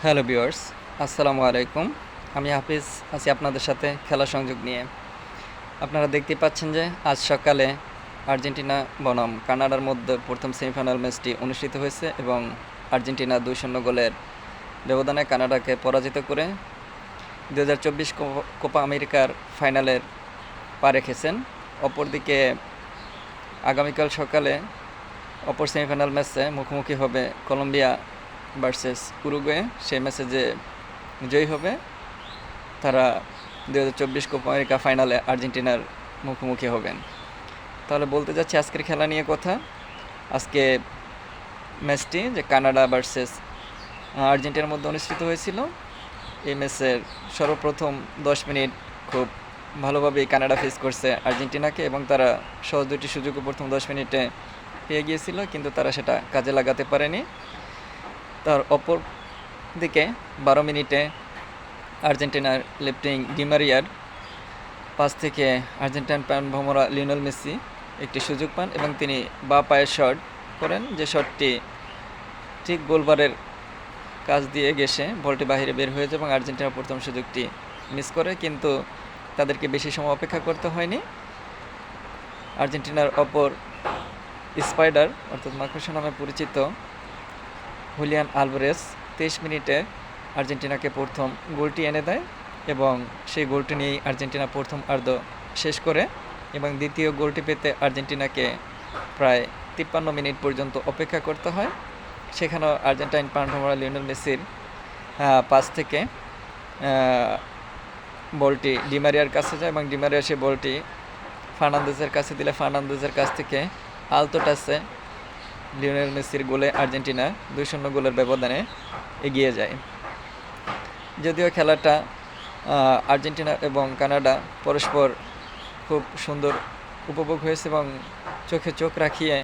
Hello viewers, আসসালামু আলাইকুম। আমি হাফিজ আছি আপনাদের সাথে খেলা সংযোগ নিয়ে। আপনারা দেখতেই পাচ্ছেন যে আজ সকালে আর্জেন্টিনা বনাম কানাডার মধ্যে প্রথম সেমিফাইনাল ম্যাচটি অনুষ্ঠিত হয়েছে এবং আর্জেন্টিনা 2-0 গোলের ব্যবধানে কানাডাকে পরাজিত করে 2024 কোপা আমেরিকার ফাইনালের পা রেখেছেন। অপরদিকে আগামীকাল সকালে অপর সেমিফাইনাল ম্যাচে মুখোমুখি হবে কলম্বিয়া ভার্সেস উরুগুয়ে। সেই ম্যাচে যে জয়ী হবে তারা 2024 কোপা আমেরিকা ফাইনালে আর্জেন্টিনার মুখোমুখি হবেন। তাহলে বলতে যাচ্ছি আজকের খেলা নিয়ে কথা। আজকে ম্যাচটি যে কানাডা ভার্সেস আর্জেন্টিনার মধ্যে অনুষ্ঠিত হয়েছিল, এই ম্যাচের সর্বপ্রথম 10 মিনিট খুব ভালোভাবেই কানাডা ফেস করছে আর্জেন্টিনাকে এবং তারা সহজ দুটি সুযোগও প্রথম 10 মিনিটে পেয়ে গিয়েছিল, কিন্তু তারা সেটা কাজে লাগাতে পারেনি। তার অপর দিকে 12 মিনিটে আর্জেন্টিনার লেফটিং ডিমারিয়ার পাস থেকে আর্জেন্টাইন প্রাণভোমরা লিওনেল মেসি একটি সুযোগ পান এবং তিনি বাঁ পায়ের শট করেন, যে শটটি ঠিক গোলবারের কাছ দিয়ে গেছে বলটি বাহিরে বের হয়ে যায় এবং আর্জেন্টিনা প্রথম সুযোগটি মিস করে। কিন্তু তাদেরকে বেশি সময় অপেক্ষা করতে হয়নি। আর্জেন্টিনার অপর স্পাইডার অর্থাৎ মাকড়সা নামে পরিচিত হুলিয়ান আলভারেজ 23 মিনিটে আর্জেন্টিনাকে প্রথম গোলটি এনে দেয় এবং সেই গোলটি নিয়েই আর্জেন্টিনা প্রথম আর্ধ শেষ করে এবং দ্বিতীয় গোলটি পেতে আর্জেন্টিনাকে প্রায় 53 মিনিট পর্যন্ত অপেক্ষা করতে হয়। সেখানেও আর্জেন্টাইন প্রাণভোমরা লিওনেল মেসির পাস থেকে বলটি ডিমারিয়ার কাছে যায় এবং ডিমারিয়া সে বলটি ফার্নান্দেজের কাছে দিলে ফার্নান্দেজের কাছ থেকে আলতো টাচে লিওনেল মেসির গোলে আর্জেন্টিনা 2-0 গোলের ব্যবধানে এগিয়ে যায়। যদিও খেলাটা আর্জেন্টিনা এবং কানাডা পরস্পর খুব সুন্দর উপভোগ হয়েছে এবং চোখে চোখ রাখিয়ে